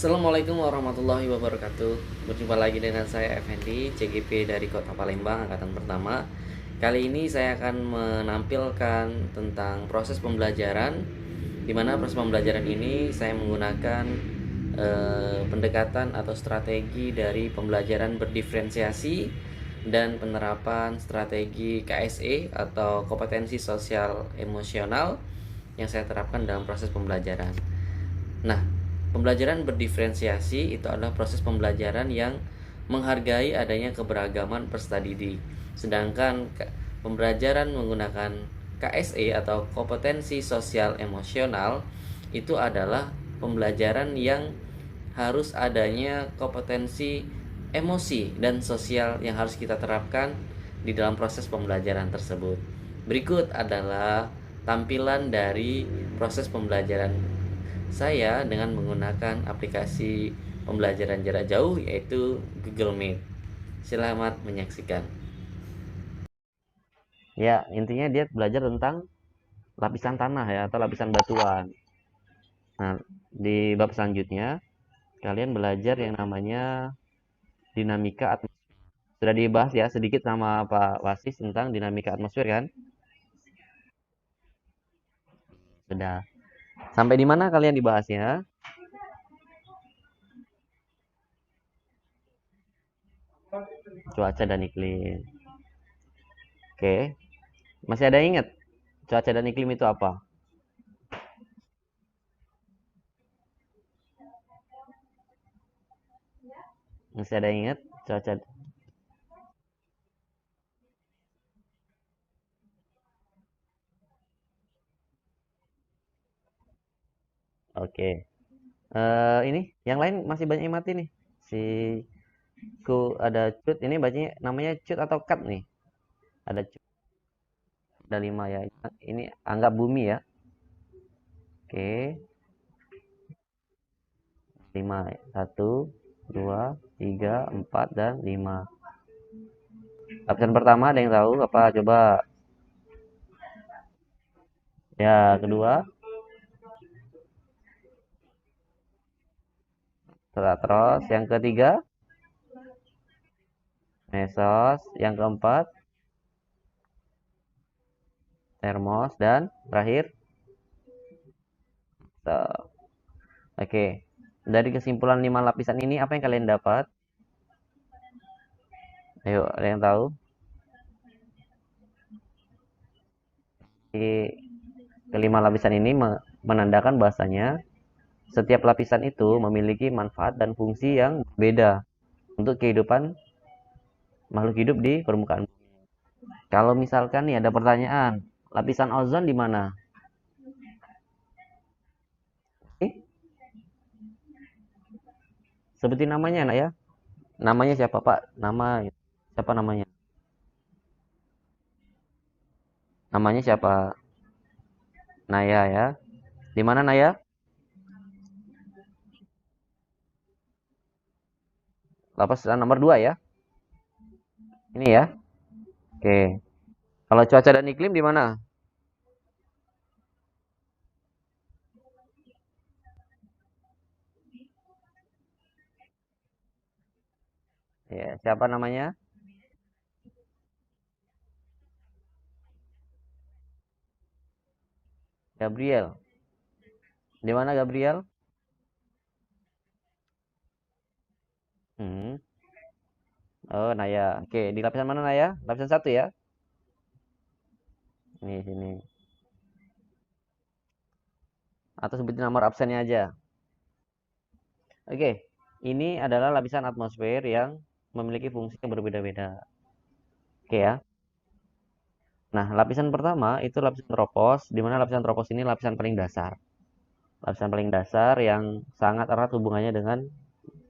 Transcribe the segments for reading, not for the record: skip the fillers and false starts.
Assalamualaikum warahmatullahi wabarakatuh. Berjumpa lagi dengan saya Effendi, CGP dari Kota Palembang, angkatan pertama. Kali ini saya akan menampilkan tentang proses pembelajaran, di mana proses pembelajaran ini saya menggunakan pendekatan atau strategi dari pembelajaran berdiferensiasi dan penerapan strategi KSE atau kompetensi sosial emosional yang saya terapkan dalam proses pembelajaran. Nah, pembelajaran berdiferensiasi itu adalah proses pembelajaran yang menghargai adanya keberagaman peserta didik. Sedangkan pembelajaran menggunakan KSE atau kompetensi sosial emosional itu adalah pembelajaran yang harus adanya kompetensi emosi dan sosial yang harus kita terapkan di dalam proses pembelajaran tersebut. Berikut adalah tampilan dari proses pembelajaran saya dengan menggunakan aplikasi pembelajaran jarak jauh yaitu Google Meet. Selamat menyaksikan. Ya, intinya dia belajar tentang lapisan tanah ya atau lapisan batuan. Nah, di bab selanjutnya kalian belajar yang namanya dinamika atmosfer. Sudah dibahas ya sedikit sama Pak Wasis tentang dinamika atmosfer kan? Sudah. Sampai di mana kalian dibahasnya? Cuaca dan iklim. Oke. Masih ada yang ingat cuaca dan iklim itu apa? Masih ada yang ingat cuaca? Oke. Ini yang lain masih banyak yang mati nih. Si ku ada cut ini bacanya namanya cut atau cut nih. Ada cut, ada 5 ya. Ini anggap bumi ya. Oke. 5. 1, 2, 3, 4 dan 5. Lapisan pertama ada yang tahu apa? Coba. Ya, kedua stratos, yang ketiga mesos, yang keempat termos dan terakhir so. Oke. Dari kesimpulan 5 lapisan ini apa yang kalian dapat? Ayo, ada yang tahu? Di kelima lapisan ini menandakan bahasanya setiap lapisan itu memiliki manfaat dan fungsi yang berbeda untuk kehidupan makhluk hidup di permukaan. Kalau misalkan nih ada pertanyaan, lapisan ozon di mana? Eh, sebutin namanya nak ya. Namanya siapa Pak? Nama siapa namanya? Namanya siapa? Naya ya. Di mana Naya? Lapisan nomor 2 ya. Ini ya. Oke. Kalau cuaca dan iklim di mana? Ya, siapa namanya? Gabriel. Di mana Gabriel? Hmm. Oh, Naya. Oke, di lapisan mana Naya? Lapisan 1 ya. Ini sini. Atau sebutin nomor absennya aja. Oke, ini adalah lapisan atmosfer yang memiliki fungsi yang berbeda-beda. Oke ya. Nah, lapisan pertama itu lapisan tropos, di mana lapisan tropos ini lapisan paling dasar. Lapisan paling dasar yang sangat erat hubungannya dengan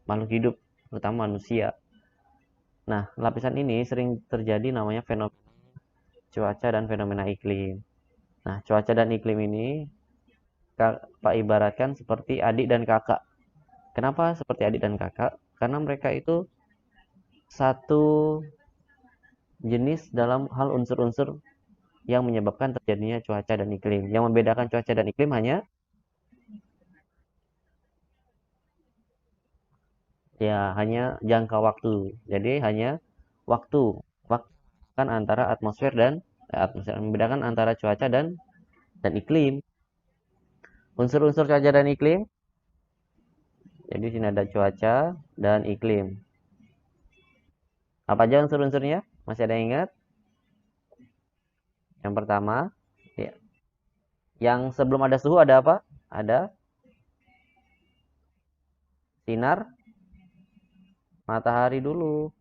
makhluk hidup, terutama manusia. Nah, lapisan ini sering terjadi namanya fenomena cuaca dan fenomena iklim. Nah, cuaca dan iklim ini Pak ibaratkan seperti adik dan kakak. Kenapa seperti adik dan kakak? Karena mereka itu satu jenis dalam hal unsur-unsur yang menyebabkan terjadinya cuaca dan iklim. Yang membedakan cuaca dan iklim hanya Ya, hanya jangka waktu. Jadi hanya waktu. Waktu kan antara atmosfer dan atmosfer membedakan antara cuaca dan iklim. Unsur-unsur cuaca dan iklim. Jadi sini ada cuaca dan iklim. Apa aja unsur-unsurnya? Masih ada yang ingat? Yang pertama, ya. Yang sebelum ada suhu ada apa? Ada sinar matahari dulu.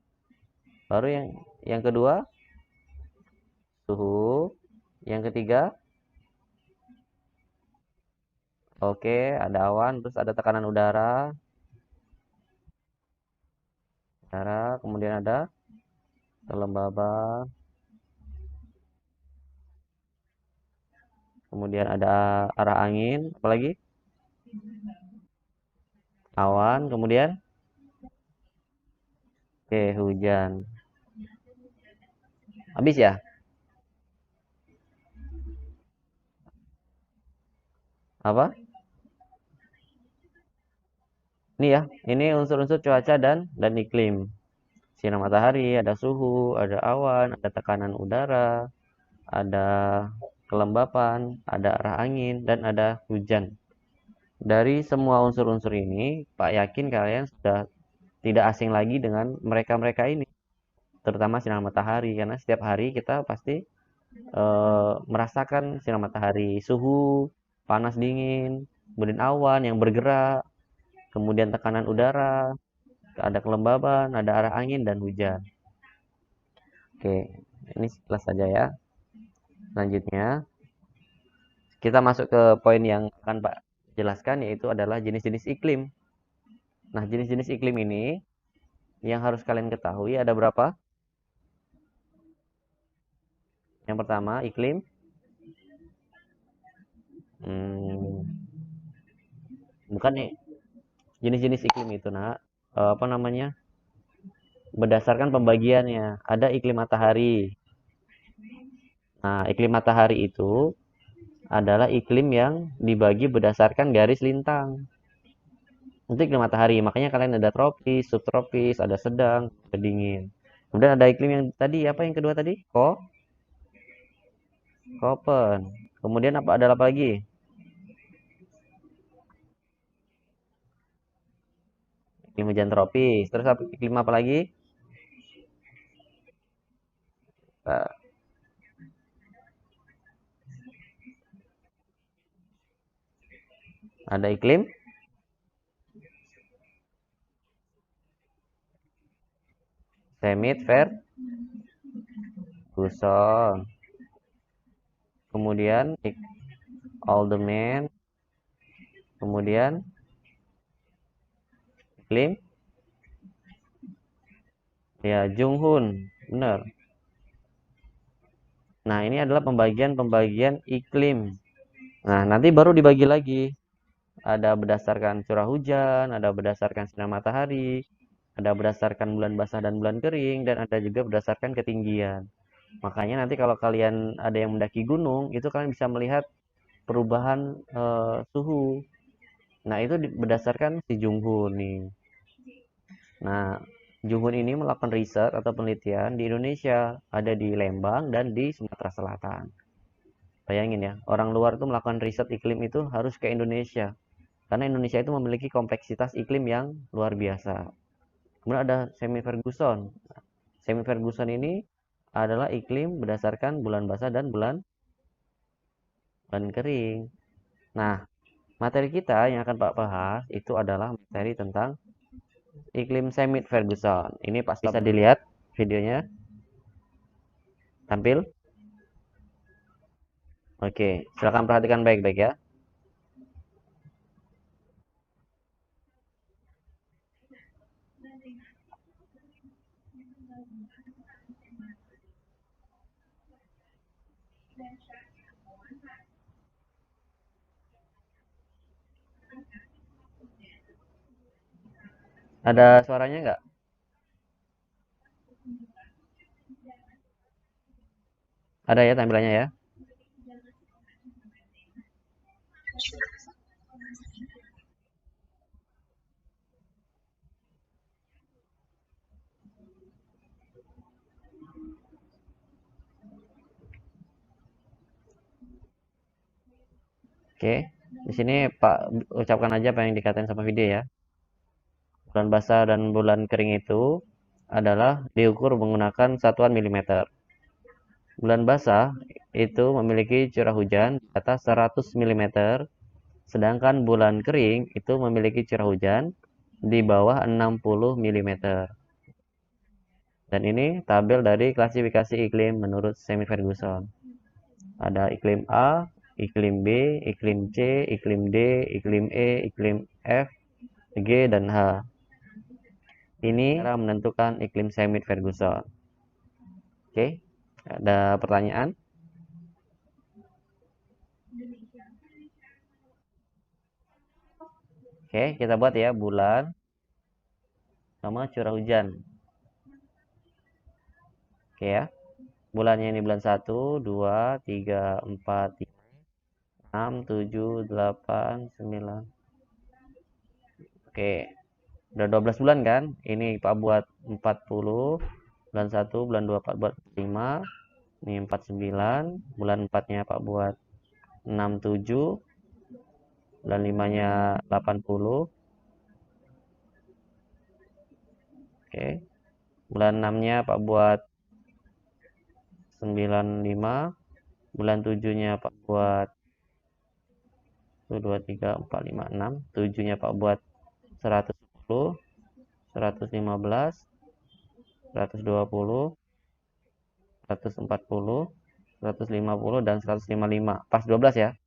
Baru yang kedua, suhu. Yang ketiga, oke, ada awan, terus ada tekanan udara. Kemudian ada kelembaban. Kemudian ada arah angin, apalagi? Awan, kemudian oke, hujan. Habis ya? Apa? Ini ya, ini unsur-unsur cuaca dan iklim. Sinar matahari, ada suhu, ada awan, ada tekanan udara, ada kelembapan, ada arah angin, dan ada hujan. Dari semua unsur-unsur ini, Pak yakin kalian sudah tidak asing lagi dengan mereka-mereka ini, terutama sinar matahari, karena setiap hari kita pasti merasakan sinar matahari, suhu, panas dingin, kemudian awan yang bergerak, kemudian tekanan udara, ada kelembaban, ada arah angin, dan hujan. Oke, ini sekilas saja ya. Selanjutnya, kita masuk ke poin yang akan Pak jelaskan, yaitu adalah jenis-jenis iklim. Nah, jenis-jenis iklim ini yang harus kalian ketahui ada berapa? Yang pertama, iklim. Hmm, bukan nih, jenis-jenis iklim itu, nah, apa namanya? Berdasarkan pembagiannya. Ada iklim matahari. Nah, iklim matahari itu adalah iklim yang dibagi berdasarkan garis lintang. Untuk iklim matahari, makanya kalian ada tropis, subtropis, ada sedang, ada dingin. Kemudian ada iklim yang tadi, apa yang kedua tadi? Koppen. Kemudian ada apa lagi? Iklim hujan tropis. Terus iklim apa lagi? Nah, ada iklim semit Ferguson. Kemudian Alderman. Kemudian iklim ya Junghun. Benar. Nah, ini adalah pembagian-pembagian iklim. Nah, nanti baru dibagi lagi. Ada berdasarkan curah hujan, ada berdasarkan sinar matahari, ada berdasarkan bulan basah dan bulan kering, dan ada juga berdasarkan ketinggian. Makanya nanti kalau kalian ada yang mendaki gunung, itu kalian bisa melihat perubahan suhu. Nah, itu berdasarkan si Junghun nih. Nah, Junghun ini melakukan riset atau penelitian di Indonesia, ada di Lembang dan di Sumatera Selatan. Bayangin ya, orang luar tuh melakukan riset iklim itu harus ke Indonesia. Karena Indonesia itu memiliki kompleksitas iklim yang luar biasa. Kemudian ada Semi Ferguson. Semi Ferguson ini adalah iklim berdasarkan bulan basah dan bulan kering. Nah, materi kita yang akan Pak bahas itu adalah materi tentang iklim Semi Ferguson. Ini pasti bisa dilihat videonya. Tampil? Oke, silakan perhatikan baik-baik ya. Ada suaranya nggak? Ada ya tampilannya ya. Oke, di sini Pak ucapkan aja apa yang dikatain sama video ya. Bulan basah dan bulan kering itu adalah diukur menggunakan satuan milimeter. Bulan basah itu memiliki curah hujan di atas 100 milimeter, sedangkan bulan kering itu memiliki curah hujan di bawah 60 milimeter. Dan ini tabel dari klasifikasi iklim menurut Semi Ferguson. Ada iklim A, iklim B, iklim C, iklim D, iklim E, iklim F, G, dan H. Ini cara menentukan iklim Semi Ferguson. Oke, ada pertanyaan? Oke, kita buat ya bulan sama curah hujan. Oke ya. Bulannya ini bulan 1, 2, 3, 4, 6, 7, 8, 9. Oke. Udah 12 bulan kan? Ini Pak buat 40. Bulan 1, bulan 2 Pak buat 5. Ini 49. Bulan 4-nya Pak buat 67. Bulan 5-nya 80. Oke. Bulan 6-nya Pak buat 95. Bulan 7-nya Pak buat 1, 2, 3, 4, 5, 6. 7-nya Pak buat 110, 115, 120, 140, 150, dan 155. Pas 12 ya.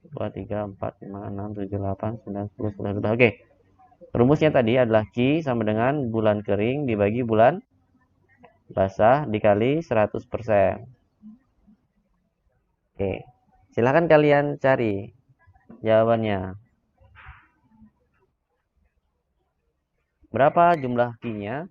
2, 3, 4, 5, 6, 7, 8, 9, 10, 11, 12. Oke. Rumusnya tadi adalah Q sama dengan bulan kering dibagi bulan basah dikali 100%. Oke. Silahkan kalian cari jawabannya. Berapa jumlah Q-nya?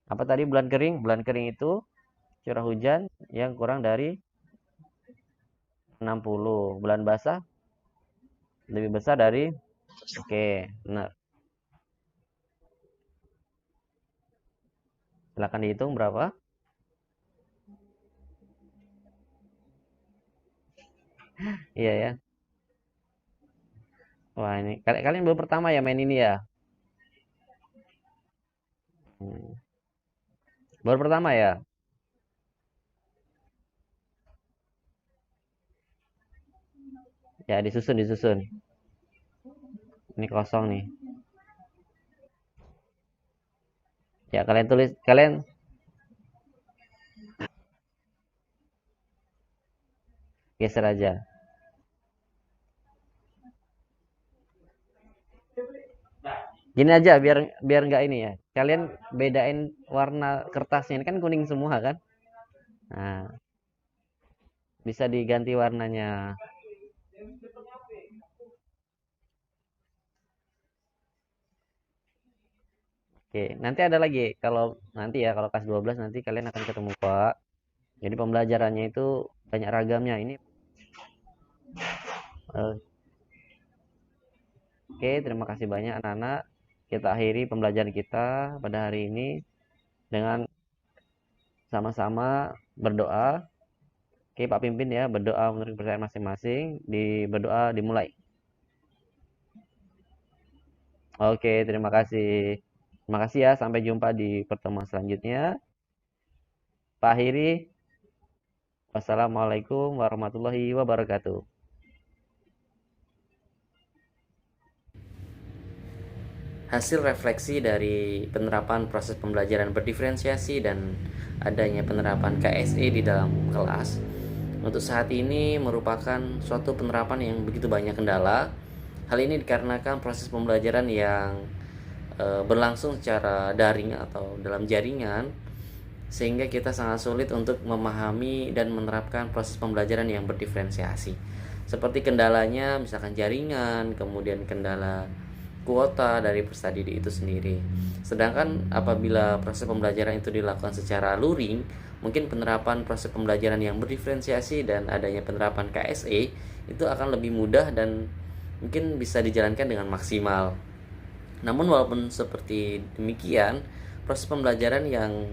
Apa tadi bulan kering? Bulan kering itu curah hujan yang kurang dari 60. Bulan basah lebih besar dari. Oke, benar. Silakan dihitung berapa? Iya ya. Wah, ini kalian baru pertama ya main ini ya? Baru pertama ya? Ya, disusun, disusun. Ini kosong nih. Ya, kalian tulis, kalian geser aja. Gini aja biar biar nggak ini ya. Kalian bedain warna kertasnya, ini kan kuning semua kan? Nah, bisa diganti warnanya. Oke, nanti ada lagi. Kalau nanti ya, kalau kelas 12 nanti kalian akan ketemu Pak. Jadi pembelajarannya itu banyak ragamnya. Ini oke, terima kasih banyak anak-anak. Kita akhiri pembelajaran kita pada hari ini dengan sama-sama berdoa. Oke, Pak Pimpin ya, berdoa menurut kepercayaan masing-masing. Berdoa dimulai. Oke, terima kasih. Terima kasih ya, sampai jumpa di pertemuan selanjutnya. Pak akhiri. Wassalamualaikum warahmatullahi wabarakatuh. Hasil refleksi dari penerapan proses pembelajaran berdiferensiasi dan adanya penerapan KSE di dalam kelas untuk saat ini merupakan suatu penerapan yang begitu banyak kendala. Hal ini dikarenakan proses pembelajaran yang berlangsung secara daring atau dalam jaringan, sehingga kita sangat sulit untuk memahami dan menerapkan proses pembelajaran yang berdiferensiasi. Seperti kendalanya misalkan jaringan, kemudian kendala kuota dari peserta didik itu sendiri. Sedangkan apabila proses pembelajaran itu dilakukan secara luring, mungkin penerapan proses pembelajaran yang berdiferensiasi dan adanya penerapan KSE itu akan lebih mudah dan mungkin bisa dijalankan dengan maksimal. Namun walaupun seperti demikian, proses pembelajaran yang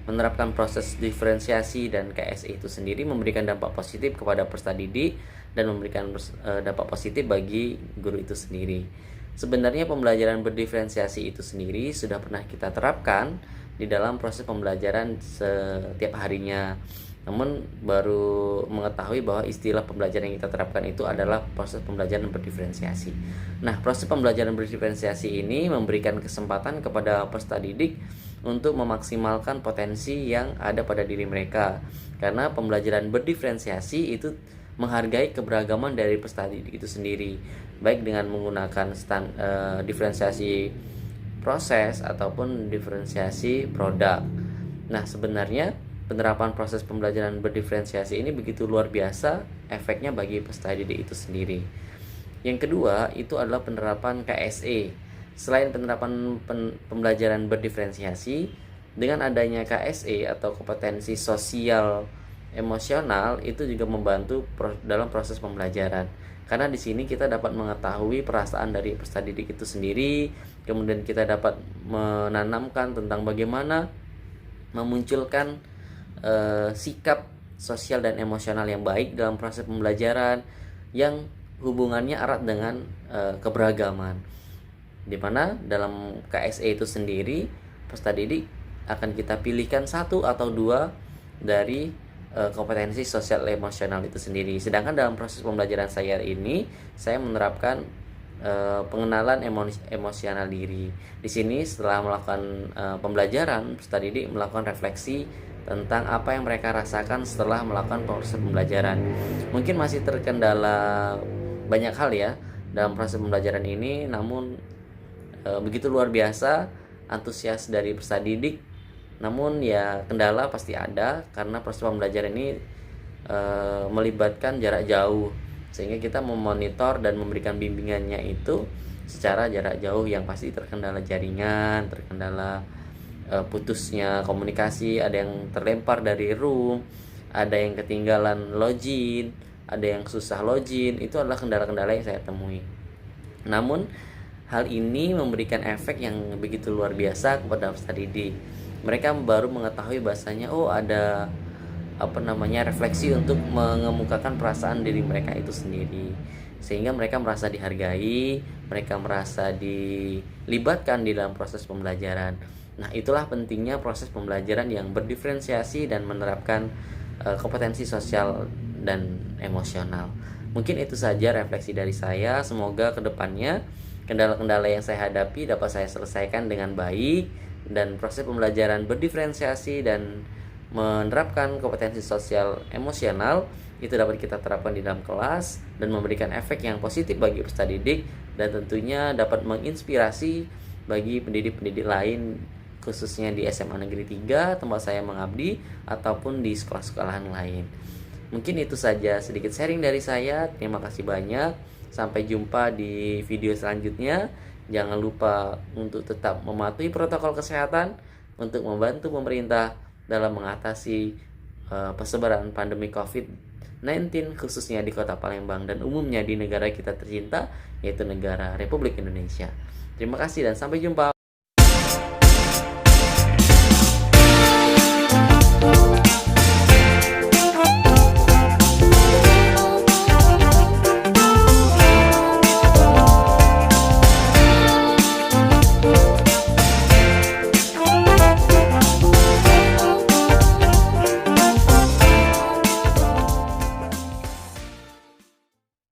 menerapkan proses diferensiasi dan KSE itu sendiri memberikan dampak positif kepada peserta didik dan memberikan dampak positif bagi guru itu sendiri. Sebenarnya pembelajaran berdiferensiasi itu sendiri sudah pernah kita terapkan di dalam proses pembelajaran setiap harinya. Namun baru mengetahui bahwa istilah pembelajaran yang kita terapkan itu adalah proses pembelajaran berdiferensiasi. Nah, proses pembelajaran berdiferensiasi ini memberikan kesempatan kepada peserta didik untuk memaksimalkan potensi yang ada pada diri mereka. Karena pembelajaran berdiferensiasi itu menghargai keberagaman dari peserta didik itu sendiri, baik dengan menggunakan diferensiasi proses ataupun diferensiasi produk. Nah, sebenarnya penerapan proses pembelajaran berdiferensiasi ini begitu luar biasa efeknya bagi peserta didik itu sendiri. Yang kedua itu adalah penerapan KSE. Selain penerapan pembelajaran berdiferensiasi, dengan adanya KSE atau kompetensi sosial emosional itu juga membantu dalam proses pembelajaran. Karena di sini kita dapat mengetahui perasaan dari peserta didik itu sendiri, kemudian kita dapat menanamkan tentang bagaimana memunculkan sikap sosial dan emosional yang baik dalam proses pembelajaran yang hubungannya erat dengan keberagaman, di mana dalam KSE itu sendiri peserta didik akan kita pilihkan satu atau dua dari kompetensi sosial emosional itu sendiri. Sedangkan dalam proses pembelajaran saya ini saya menerapkan pengenalan emosional diri. Di sini setelah melakukan pembelajaran, peserta didik melakukan refleksi tentang apa yang mereka rasakan setelah melakukan proses pembelajaran. Mungkin masih terkendala banyak hal ya dalam proses pembelajaran ini, namun begitu luar biasa antusias dari peserta didik. Namun ya kendala pasti ada karena proses pembelajaran ini melibatkan jarak jauh, sehingga kita memonitor dan memberikan bimbingannya itu secara jarak jauh yang pasti terkendala jaringan, terkendala putusnya komunikasi, ada yang terlempar dari room, ada yang ketinggalan login, ada yang susah login. Itu adalah kendala-kendala yang saya temui. Namun hal ini memberikan efek yang begitu luar biasa kepada peserta didik. Mereka baru mengetahui bahasanya ada refleksi untuk mengemukakan perasaan diri mereka itu sendiri, sehingga mereka merasa dihargai, mereka merasa dilibatkan di dalam proses pembelajaran. Nah, itulah pentingnya proses pembelajaran yang berdiferensiasi dan menerapkan kompetensi sosial dan emosional. Mungkin itu saja refleksi dari saya. Semoga kedepannya kendala-kendala yang saya hadapi dapat saya selesaikan dengan baik, dan proses pembelajaran berdiferensiasi dan menerapkan kompetensi sosial emosional itu dapat kita terapkan di dalam kelas dan memberikan efek yang positif bagi peserta didik, dan tentunya dapat menginspirasi bagi pendidik-pendidik lain, khususnya di SMA Negeri 3 tempat saya mengabdi ataupun di sekolah-sekolahan lain. Mungkin itu saja sedikit sharing dari saya. Terima kasih banyak. Sampai jumpa di video selanjutnya. Jangan lupa untuk tetap mematuhi protokol kesehatan untuk membantu pemerintah dalam mengatasi persebaran pandemi COVID-19 khususnya di Kota Palembang dan umumnya di negara kita tercinta, yaitu negara Republik Indonesia. Terima kasih dan sampai jumpa.